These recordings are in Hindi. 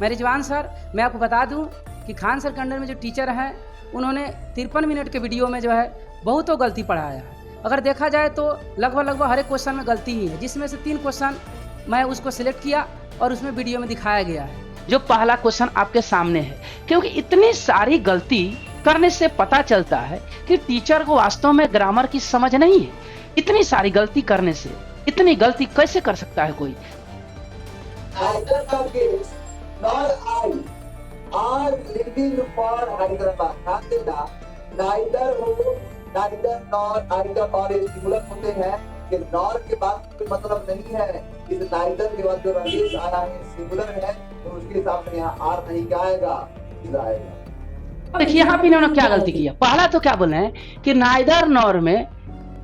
मैं रिजवान सर, मैं आपको बता दूं कि खान सर के अंडर में जो टीचर हैं उन्होंने 53 मिनट के वीडियो में जो है बहुतों गलती पढ़ाया है। अगर देखा जाए तो लगभग हर एक क्वेश्चन में गलती ही है, जिसमें से 3 क्वेश्चन मैं उसको सिलेक्ट किया और उसमें वीडियो में दिखाया गया है। जो पहला क्वेश्चन आपके सामने है, क्योंकि इतनी सारी गलती करने से पता चलता है कि टीचर को वास्तव में ग्रामर की समझ नहीं है। इतनी सारी गलती करने से इतनी गलती कैसे कर सकता है कोई? are living for Hyderabad. ध्यान देना, neither हो, neither nor, either or singular होते हैं कि नॉर के बाद कोई मतलब नहीं है। इस neither के बाद जो रमेश आया है सिंगुलर है, तो उसके हिसाब से यहाँ आर नहीं क्या आएगा, इज आएगा। देखिए यहाँ पे इन्होंने क्या गलती किया। पहला तो क्या बोले हैं कि नाइदर नॉर में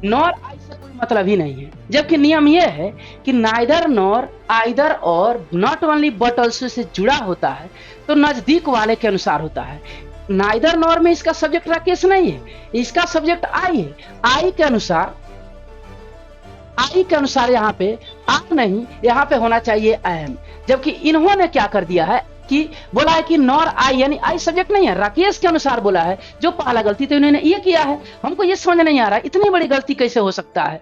नॉर आई से कोई मतलब ही नहीं है, जबकि नियम यह है कि नाइदर नॉर आइदर और not only but also say जुड़ा होता है तो नजदीक वाले के अनुसार होता है। नाइदर नॉर में इसका सब्जेक्ट राकेश नहीं है, इसका सब्जेक्ट आई है। आई के अनुसार यहाँ पे आप नहीं, यहाँ पे होना चाहिए एम, जबकि इन्होंने क्या कर दिया है कि बोला है कि नॉर आई, यानी आई सब्जेक्ट नहीं है, राकेश के अनुसार बोला है। जो पहला गलती तो इन्होंने ये किया है, हमको ये समझ नहीं आ रहा इतनी बड़ी गलती कैसे हो सकता है।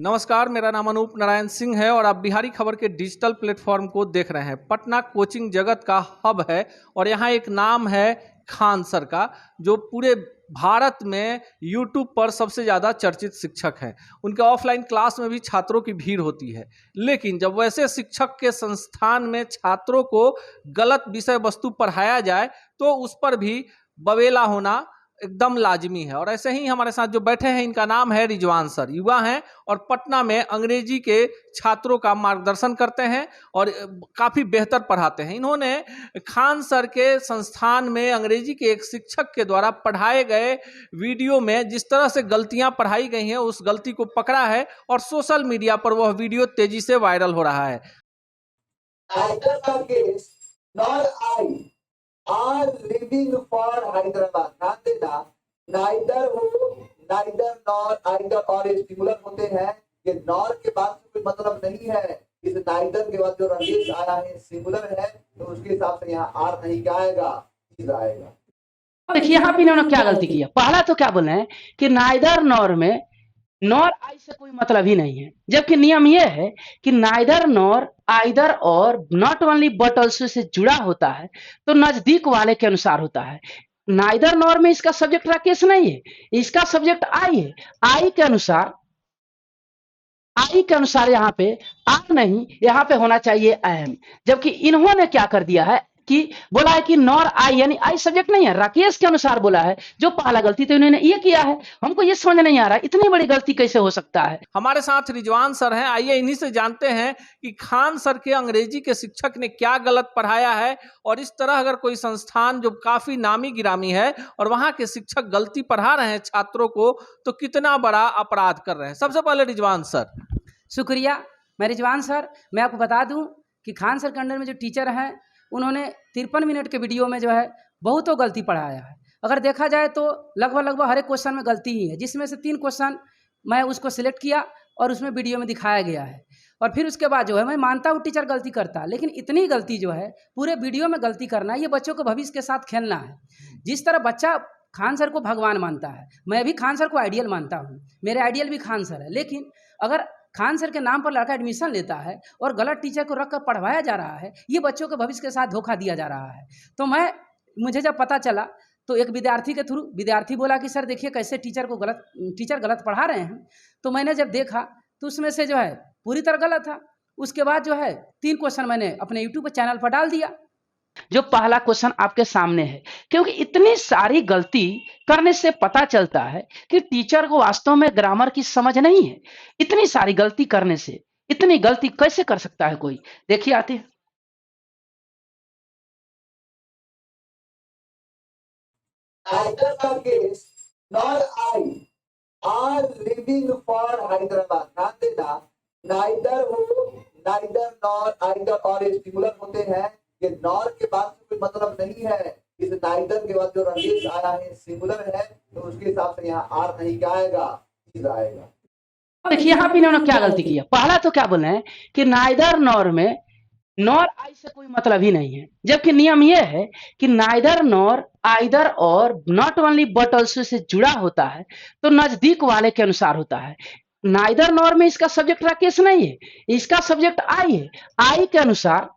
नमस्कार, मेरा नाम अनूप नारायण सिंह है और आप बिहारी खबर के डिजिटल प्लेटफॉर्म को देख रहे हैं। पटना कोचिंग जगत का हब है और यहाँ एक नाम है खान सर का, जो पूरे भारत में YouTube पर सबसे ज़्यादा चर्चित शिक्षक हैं। उनके ऑफलाइन क्लास में भी छात्रों की भीड़ होती है, लेकिन जब वैसे शिक्षक के संस्थान में छात्रों को गलत विषय वस्तु पढ़ाया जाए तो उस पर भी बवेला होना एकदम लाजमी है। और ऐसे ही हमारे साथ जो बैठे हैं, इनका नाम है रिजवान सर। युवा हैं और पटना में अंग्रेजी के छात्रों का मार्गदर्शन करते हैं और काफ़ी बेहतर पढ़ाते हैं। इन्होंने खान सर के संस्थान में अंग्रेजी के एक शिक्षक के द्वारा पढ़ाए गए वीडियो में जिस तरह से गलतियां पढ़ाई गई हैं, उस गलती को पकड़ा है और सोशल मीडिया पर वह वीडियो तेजी से वायरल हो रहा है। are living for Hyderabad. ध्यान देना, neither हो, neither nor, either or singular होते हैं कि नॉर के बाद कोई मतलब नहीं है। इस neither के बाद जो रमेश आया है सिंगुलर है, तो उसके हिसाब से यहाँ आर नहीं क्या आएगा, इज आएगा। देखिए यहाँ पे इन्होंने क्या गलती किया। पहला तो क्या बोले हैं कि नाइदर नॉर में नॉर आई से कोई मतलब ही नहीं है, जबकि नियम यह है कि नाइदर नॉर आइदर और not only but also say जुड़ा होता है तो नजदीक वाले के अनुसार होता है। नाइदर नॉर में इसका सब्जेक्ट राकेश नहीं है, इसका सब्जेक्ट आई है। आई के अनुसार यहाँ पे आप नहीं, यहाँ पे होना चाहिए एम, जबकि इन्होंने क्या कर दिया है कि बोला है कि नॉर आई, यानी आई सब्जेक्ट नहीं है, राकेश के अनुसार बोला है। जो पहला गलती तो इन्होंने ये किया है, हमको ये समझ नहीं आ रहा इतनी बड़ी गलती कैसे हो सकता है। हमारे साथ रिजवान सर हैं, आइए इन्हीं से जानते हैं कि खान सर के अंग्रेजी के शिक्षक ने क्या गलत पढ़ाया है और इस तरह अगर कोई संस्थान जो काफी नामी गिरामी है और वहां के शिक्षक गलती पढ़ा रहे हैं छात्रों को, तो कितना बड़ा अपराध कर रहे हैं। सबसे पहले रिजवान सर। शुक्रिया। मैं रिजवान सर, मैं आपको बता दूं कि खान सर के अंडर में जो टीचर हैं उन्होंने 53 मिनट के वीडियो में जो है बहुतों गलती पढ़ाया है। अगर देखा जाए तो लगभग हर एक क्वेश्चन में गलती ही है, जिसमें से 3 क्वेश्चन मैं उसको सिलेक्ट किया और उसमें वीडियो में दिखाया गया है। और फिर उसके बाद जो है, मैं मानता हूँ टीचर गलती करता है, लेकिन इतनी गलती जो है पूरे वीडियो में गलती करना, ये बच्चों को भविष्य के साथ खेलना है। जिस तरह बच्चा खान सर को भगवान मानता है, मैं भी खान सर को आइडियल मानता हूँ, मेरे आइडियल भी खान सर है, लेकिन अगर खान सर के नाम पर लड़का एडमिशन लेता है और गलत टीचर को रख कर पढ़वाया जा रहा है, ये बच्चों के भविष्य के साथ धोखा दिया जा रहा है। तो मुझे जब पता चला तो एक विद्यार्थी के थ्रू, विद्यार्थी बोला कि सर देखिए कैसे टीचर गलत पढ़ा रहे हैं। तो मैंने जब देखा तो उसमें से जो है पूरी तरह गलत था। उसके बाद जो है 3 क्वेश्चन मैंने अपने यूट्यूब चैनल पर डाल दिया। जो पहला क्वेश्चन आपके सामने है, क्योंकि इतनी सारी गलती करने से पता चलता है कि टीचर को वास्तव में ग्रामर की समझ नहीं है। इतनी सारी गलती करने से इतनी गलती कैसे कर सकता है कोई? देखिए आते हैं। nor I are living for Hyderabad. ध्यान देना, neither हो, neither nor, either or singular होते हैं कि नॉर के बाद कोई मतलब नहीं है। इस neither के बाद जो रमेश आया है सिंगुलर है, तो उसके हिसाब से यहाँ आर नहीं क्या आएगा, इज आएगा। देखिए यहाँ पे इन्होंने क्या गलती किया। पहला तो क्या बोल रहे हैं कि नाइदर नॉर में नॉर आई से कोई मतलब ही नहीं है, जबकि नियम यह है कि नाइदर नॉर आइदर और not only but also say जुड़ा होता है तो नजदीक वाले के अनुसार होता है। नाइदर नॉर में इसका सब्जेक्ट राकेश नहीं है, इसका सब्जेक्ट आई है। आई के अनुसार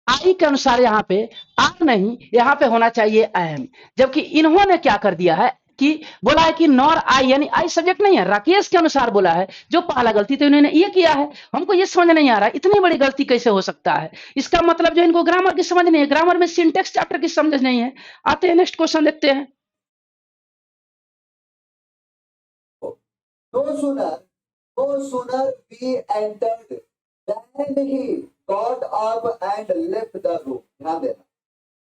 आई के अनुसार यहाँ पे आर नहीं, यहाँ पे होना चाहिए एम। जबकि इन्होंने क्या कर दिया है कि बोला है कि नॉर आई, यानी आई सब्जेक्ट नहीं है, राकेश के अनुसार बोला है, जो पहला गलती तो इन्होंने ये किया है। हमको ये समझ नहीं आ रहा इतनी बड़ी गलती कैसे हो सकता है। इसका मतलब जो इनको ग्रामर की समझ नहीं है, ग्रामर में सिंटेक्स चैप्टर की समझ नहीं है। आते हैं नेक्स्ट क्वेश्चन देखते हैं। No sooner, no sooner we entered than he got up and left the room. ध्यान देना,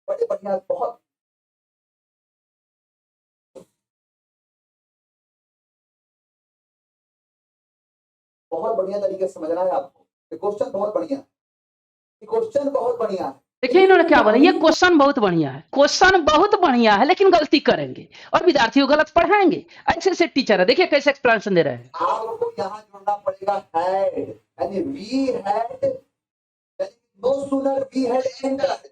बड़े बढ़िया, बहुत बढ़िया तरीके से समझना है आपको। ये क्वेश्चन बहुत बढ़िया है, ये क्वेश्चन बहुत बढ़िया है। देखिए इन्होंने क्या बोला, ये क्वेश्चन बहुत बढ़िया है, क्वेश्चन बहुत बढ़िया है, लेकिन गलती करेंगे और विद्यार्थी को गलत पढ़ाएंगे। ऐसे ऐसे टीचर है, देखिए कैसे एक्सप्लेनेशन दे रहे हैं। आपको यहाँ जोड़ना पड़ेगा हैड, यानी we had, no sooner we had entered.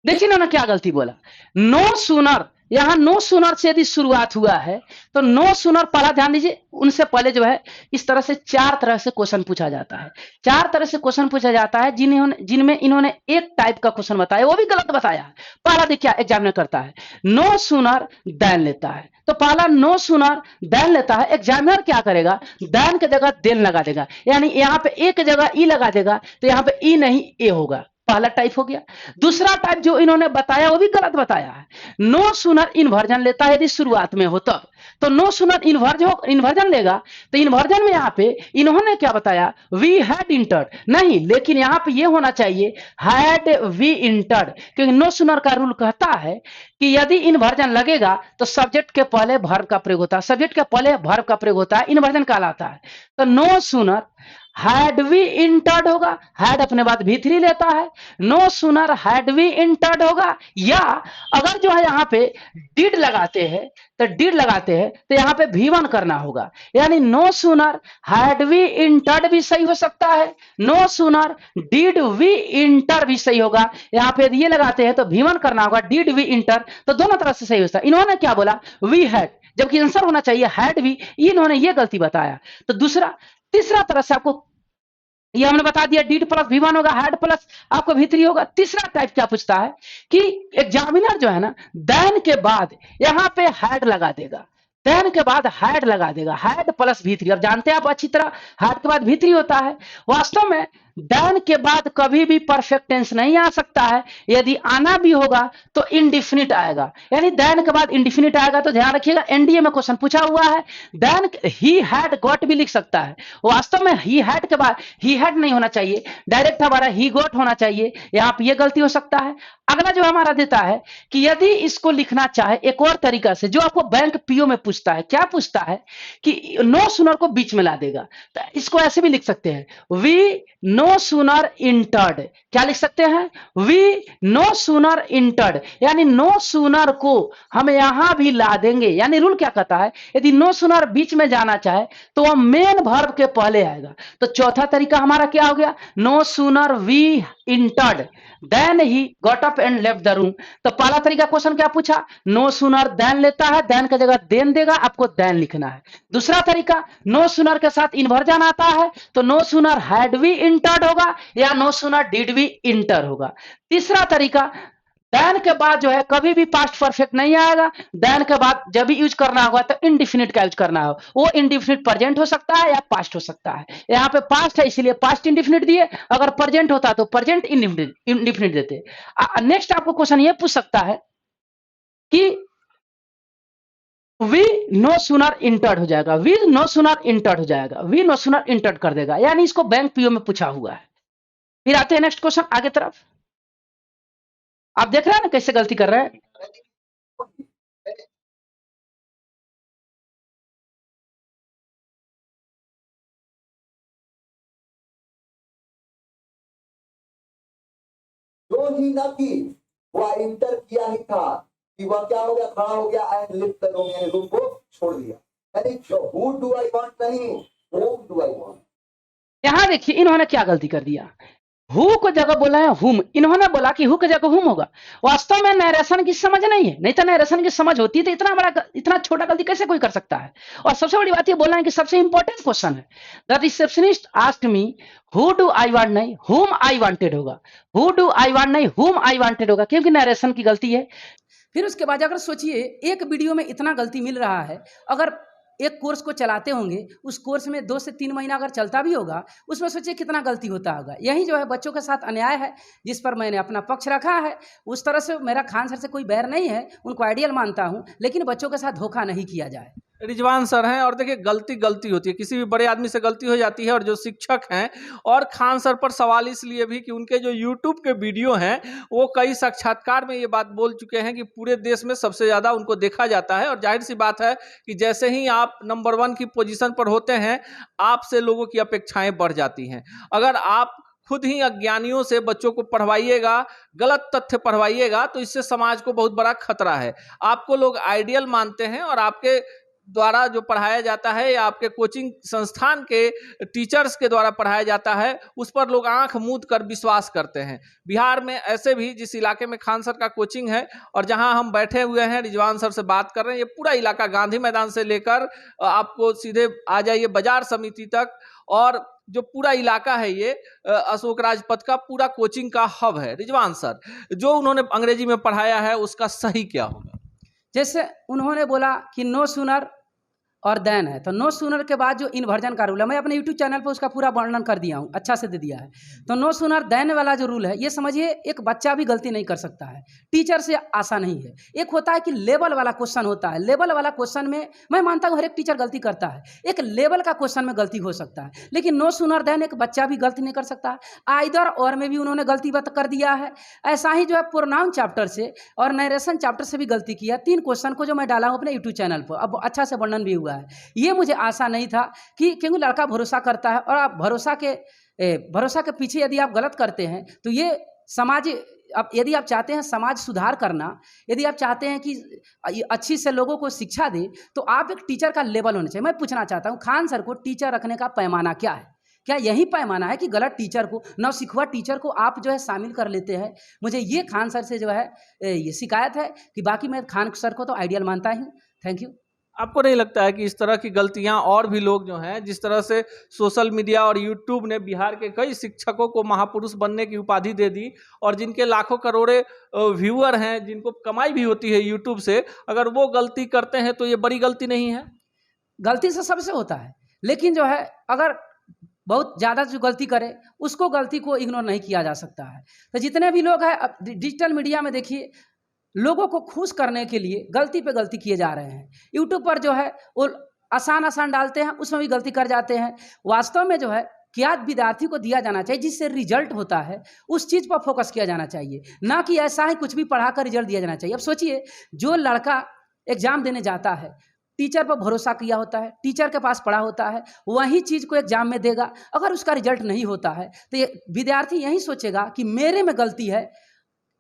देखिए इन्होंने क्या गलती बोला, नो सूनर, यहाँ नो सूनर से यदि शुरुआत हुआ है तो नो सूनर, पहला ध्यान दीजिए, उनसे पहले जो है इस तरह से चार तरह से क्वेश्चन पूछा जाता है। चार तरह से क्वेश्चन पूछा जाता है जिनमें इन्होंने एक टाइप का क्वेश्चन बताया, वो भी गलत बताया है। पहला देखिए एग्जामिनर करता है नो सूनर देन लेता है, तो पहला नो सूनर देन लेता है। एग्जामिनर क्या करेगा, देन की जगह देन लगा देगा, यानी यहाँ पे एक जगह ई लगा देगा, तो यहाँ पे ई नहीं ए होगा। पहला टाइप हो गया। दूसरा टाइप जो इन्होंने बताया वो भी गलत बताया है। नो सूनर इन्वर्जन लेता है यदि शुरुआत में हो तब, तो नो सूनर इन्वर्जन लेगा, तो इन्वर्जन में यहाँ पे इन्होंने क्या बताया, वी हैड इंटर्ड नहीं, लेकिन यहाँ पे ये होना चाहिए हैड वी इंटर्ड, क्योंकि नो सूनर का रूल कहता है कि यदि इन्वर्जन लगेगा तो सब्जेक्ट के पहले वर्ब का प्रयोग होता है, सब्जेक्ट के पहले वर्ब का प्रयोग होता है, इन्वर्जन कहलाता है। तो no sooner had we entered होगा, हैड अपने बाद V3 लेता है, no sooner had we entered होगा। या अगर जो है यहाँ पे डिड लगाते हैं तो यहाँ पे V1 करना होगा, यानी no sooner had we entered भी सही हो सकता है, no sooner did we enter भी सही होगा। यहाँ पे ये लगाते हैं तो V1 करना होगा, डिड वी इंटर, तो दोनों तरह से सही हो सकता है। इन्होंने क्या बोला, वी हैड, जबकि आंसर होना चाहिए हैड वी, इन्होंने ये गलती बताया। तो तीसरा तरह से आपको ये हमने बता दिया, डिड प्लस V1 होगा, हैड प्लस आपको V3 होगा। तीसरा टाइप क्या पूछता है कि एग्जामिनर जो है ना देन के बाद यहाँ पे हैड लगा देगा, देन के बाद हैड लगा देगा, हैड प्लस V3। अब जानते हैं आप अच्छी तरह हैड के बाद V3 होता है। वास्तव में देन के बाद कभी भी परफेक्ट टेंस नहीं आ सकता है, यदि आना भी होगा तो इंडिफिनिट आएगा, यानी देन के बाद इंडिफिनिट आएगा। तो ध्यान रखिएगा, एनडीए में क्वेश्चन पूछा हुआ है, देन ही हैड गॉट भी लिख सकता है। वास्तव में ही हैड के बाद ही हैड नहीं होना चाहिए, डायरेक्ट हमारा ही गॉट होना चाहिए, यहाँ पे ये गलती हो सकता है। अगला जो हमारा देता है कि यदि इसको लिखना चाहे एक और तरीका से, जो आपको बैंक पीओ में पूछता है, क्या पूछता है कि नो सूनर को बीच में ला देगा, तो इसको ऐसे भी लिख सकते हैं, वी नो सूनर इंटर्ड। क्या लिख सकते हैं, वी नो सूनर इंटर्ड, यानी नो सूनर को हम यहां भी ला देंगे। यानी रूल क्या कहता है, यदि नो सूनर बीच में जाना चाहे तो वह मेन वर्ब के पहले आएगा। तो चौथा तरीका हमारा क्या हो गया, no sooner we entered then he got up and left the room. तो पहला तरीका क्वेश्चन क्या पूछा, नो सूनर देन लेता है, देन की जगह देन देगा, आपको देन लिखना है। दूसरा तरीका, नो सूनर के साथ इन्वर्जन आता है तो no sooner had we entered होगा या no sooner did we enter होगा। तीसरा तरीका, देन के बाद जो है कभी भी पास्ट परफेक्ट नहीं आएगा, देन के बाद जब भी यूज करना होगा तो इंडिफिनिट का यूज करना हो, वो इंडिफिनिट प्रेजेंट हो सकता है या पास्ट हो सकता है। यहाँ पे पास्ट है इसलिए पास्ट इंडिफिनिट दिए, अगर प्रेजेंट होता तो प्रेजेंट इंडिफिनिट देते। नेक्स्ट आपको क्वेश्चन ये पूछ सकता है कि वी नो सूनर इंटर्ड हो जाएगा, वी नो सूनर इंटर्ड हो जाएगा, वी नो सूनर इंटर्ड कर देगा, यानी इसको बैंक पीओ में पूछा हुआ है। फिर आते हैं नेक्स्ट क्वेश्चन आगे तरफ। आप देख रहे हैं ना कैसे गलती कर रहे हैं। जो ही ना की वह इंटर किया ही था कि वह क्या हो गया, खड़ा हो गया एंड लिफ्ट द रूम, यानी रूम को छोड़ दिया। यानी who do I want नहीं, whom do I want। यहाँ देखिए इन्होंने क्या गलती कर दिया, हु को जगह बोला है हुम, इन्होंने बोला कि हु की जगह हुम होगा। वास्तव में नरेशन की समझ नहीं है, नहीं तो नरेशन की समझ होती है तो इतना छोटा गलती कैसे कोई कर सकता है। और सबसे बड़ी बात ये बोलना है कि सबसे इंपॉर्टेंट क्वेश्चन है, the receptionist asked me who do I want नहीं हुम आई वांटेड होगा, हु डू आई वांट नहीं हुम आई वांटेड होगा, क्योंकि नरेशन की गलती है। फिर उसके बाद अगर सोचिए एक वीडियो में इतना गलती मिल रहा है, अगर एक कोर्स को चलाते होंगे, उस कोर्स में 2 से 3 महीना अगर चलता भी होगा, उसमें सोचिए कितना गलती होता होगा। यही जो है बच्चों के साथ अन्याय है, जिस पर मैंने अपना पक्ष रखा है। उस तरह से मेरा खान सर से कोई बैर नहीं है, उनको आइडियल मानता हूं, लेकिन बच्चों के साथ धोखा नहीं किया जाए। रिजवान सर हैं और देखिए गलती होती है, किसी भी बड़े आदमी से गलती हो जाती है। और जो शिक्षक हैं और खान सर पर सवाल इसलिए भी कि उनके जो यूट्यूब के वीडियो हैं वो कई साक्षात्कार में ये बात बोल चुके हैं कि पूरे देश में सबसे ज़्यादा उनको देखा जाता है। और जाहिर सी बात है कि जैसे ही आप नंबर 1 की पोजीशन पर होते हैं, आपसे लोगों की अपेक्षाएं बढ़ जाती हैं। अगर आप खुद ही अज्ञानियों से बच्चों को पढ़वाइएगा, गलत तथ्य पढ़वाइएगा, तो इससे समाज को बहुत बड़ा खतरा है। आपको लोग आइडियल मानते हैं और आपके द्वारा जो पढ़ाया जाता है या आपके कोचिंग संस्थान के टीचर्स के द्वारा पढ़ाया जाता है, उस पर लोग आंख मूंद कर विश्वास करते हैं। बिहार में ऐसे भी जिस इलाके में खान सर का कोचिंग है और जहां हम बैठे हुए हैं रिजवान सर से बात कर रहे हैं, ये पूरा इलाका गांधी मैदान से लेकर आपको सीधे आ जाइए बाजार समिति तक, और जो पूरा इलाका है ये अशोक राजपथ का पूरा कोचिंग का हब है। रिजवान सर जो उन्होंने अंग्रेजी में पढ़ाया है उसका सही क्या होगा? जैसे उन्होंने बोला कि नो सूनर और देन है, तो नो सूनर के बाद जो इन्वर्जन का रूल है, मैं अपने यूट्यूब चैनल पर उसका पूरा वर्णन कर दिया हूँ, अच्छा से दे दिया है। तो नो सूनर देन वाला जो रूल है, ये समझिए एक बच्चा भी गलती नहीं कर सकता है, टीचर से आशा नहीं है। एक होता है कि लेवल वाला क्वेश्चन होता है, लेवल वाला क्वेश्चन में मैं मानता हूँ हर एक टीचर गलती करता है, एक लेवल का क्वेश्चन में गलती हो सकता है, लेकिन नो सूनर देन एक बच्चा भी गलती नहीं कर सकता। आइदर और में भी उन्होंने गलती कर दिया है। ऐसा ही जो है प्रोनाउन चैप्टर से और नरेशन चैप्टर से भी गलती किया। 3 क्वेश्चन को जो मैं डाला हूँ अपने यूट्यूब चैनल पर, अब अच्छा से वर्णन भी हुआ है। ये मुझे आशा नहीं था कि क्योंकि लड़का भरोसा करता है, और आप भरोसा के पीछे यदि आप गलत करते हैं तो ये समाज, अब यदि आप चाहते हैं समाज सुधार करना, यदि आप चाहते हैं कि अच्छी से लोगों को शिक्षा दे, तो आप एक टीचर का लेवल होना चाहिए। मैं पूछना चाहता हूँ खान सर को टीचर रखने का पैमाना क्या है? क्या यही पैमाना है कि गलत टीचर को, नौसिखुआ टीचर को आप जो है शामिल कर लेते हैं? मुझे ये खान सर से जो है ये शिकायत है कि बाकी मैं खान सर को तो आइडियल मानता ही हूँ। Thank you. आपको नहीं लगता है कि इस तरह की गलतियां और भी लोग जो हैं, जिस तरह से सोशल मीडिया और यूट्यूब ने बिहार के कई शिक्षकों को महापुरुष बनने की उपाधि दे दी, और जिनके लाखों करोड़ों व्यूअर हैं, जिनको कमाई भी होती है यूट्यूब से, अगर वो गलती करते हैं तो ये बड़ी गलती नहीं है? गलती से सबसे होता है, लेकिन जो है अगर बहुत ज़्यादा जो गलती करे उसको, गलती को इग्नोर नहीं किया जा सकता है। तो जितने भी लोग हैं अब डिजिटल मीडिया में देखिए, लोगों को खुश करने के लिए गलती पे गलती किए जा रहे हैं। यूट्यूब पर जो है वो आसान डालते हैं, उसमें भी गलती कर जाते हैं। वास्तव में जो है क्या विद्यार्थी को दिया जाना चाहिए, जिससे रिजल्ट होता है उस चीज़ पर फोकस किया जाना चाहिए, ना कि ऐसा ही कुछ भी पढ़ाकर रिजल्ट दिया जाना चाहिए। अब सोचिए जो लड़का एग्जाम देने जाता है, टीचर पर भरोसा किया होता है, टीचर के पास पढ़ा होता है, वही चीज़ को एग्जाम में देगा, अगर उसका रिजल्ट नहीं होता है तो ये विद्यार्थी यही सोचेगा कि मेरे में गलती है,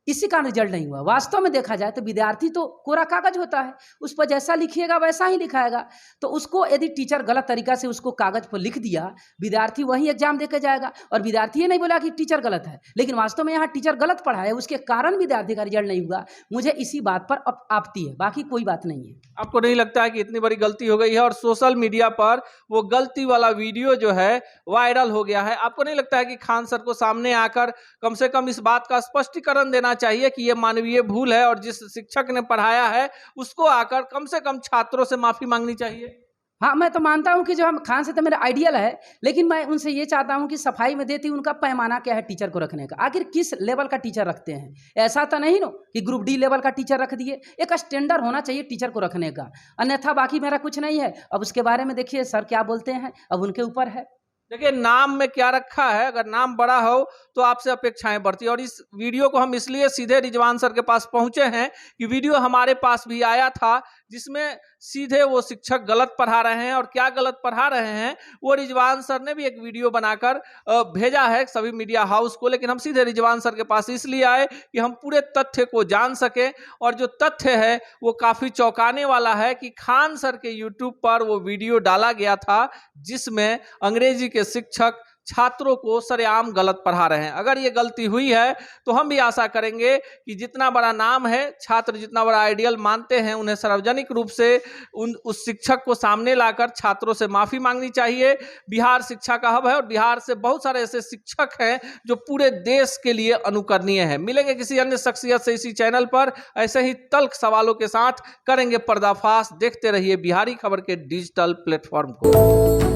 इसी का रिजल्ट नहीं हुआ। वास्तव में देखा जाए तो विद्यार्थी तो कोरा कागज होता है, उस पर जैसा लिखिएगा वैसा ही लिखाएगा। तो उसको यदि टीचर गलत तरीका से उसको कागज पर लिख दिया, विद्यार्थी वही एग्जाम देकर जाएगा। और विद्यार्थी ये नहीं बोला कि टीचर गलत है, लेकिन वास्तव में यहाँ टीचर गलत पढ़ाए, उसके कारण विद्यार्थी का रिजल्ट नहीं हुआ। मुझे इसी बात पर आपत्ति है, बाकी कोई बात नहीं है। आपको नहीं लगता है कि इतनी बड़ी गलती हो गई है और सोशल मीडिया पर वो गलती वाला वीडियो जो है वायरल हो गया है? आपको नहीं लगता है कि खान सर को सामने आकर कम से कम इस बात का स्पष्टीकरण देना चाहिए कि ये मानवीय भूल है, और जिस शिक्षक ने पढ़ाया है उसको आकर कम से कम छात्रों से माफी मांगनी चाहिए? हाँ, मैं तो मानता हूँ कि जो हम खान से तो मेरा आइडियल है, लेकिन मैं उनसे ये चाहता हूँ कि सफाई में देती उनका पैमाना क्या है टीचर को रखने का, आखिर किस लेवल का टीचर रखते हैं। ऐसा तो नहीं नो कि ग्रुप डी लेवल का टीचर रख दिए, एक स्टैंडर्ड होना चाहिए टीचर को रखने का, अन्यथा बाकी मेरा कुछ नहीं है। अब उसके बारे में देखिए सर क्या बोलते हैं, अब उनके ऊपर है। देखिए नाम में क्या रखा है, अगर नाम बड़ा हो तो आपसे अपेक्षाएं बढ़ती है। और इस वीडियो को हम इसलिए सीधे रिजवान सर के पास पहुंचे हैं कि वीडियो हमारे पास भी आया था, जिसमें सीधे वो शिक्षक गलत पढ़ा रहे हैं। और क्या गलत पढ़ा रहे हैं वो रिजवान सर ने भी एक वीडियो बनाकर भेजा है सभी मीडिया हाउस को, लेकिन हम सीधे रिजवान सर के पास इसलिए आए कि हम पूरे तथ्य को जान सके। और जो तथ्य है वो काफी चौंकाने वाला है कि खान सर के यूट्यूब पर वो वीडियो डाला गया था जिसमें अंग्रेजी के शिक्षक छात्रों को सरेआम गलत पढ़ा रहे हैं। अगर ये गलती हुई है तो हम भी आशा करेंगे कि जितना बड़ा नाम है, छात्र जितना बड़ा आइडियल मानते हैं, उन्हें सार्वजनिक रूप से उस शिक्षक को सामने लाकर छात्रों से माफी मांगनी चाहिए। बिहार शिक्षा का हब है और बिहार से बहुत सारे ऐसे शिक्षक हैं जो पूरे देश के लिए अनुकरणीय हैं। मिलेंगे किसी अन्य शख्सियत से इसी चैनल पर, ऐसे ही तल्ख सवालों के साथ करेंगे पर्दाफाश। देखते रहिए बिहारी खबर के डिजिटल प्लेटफॉर्म को।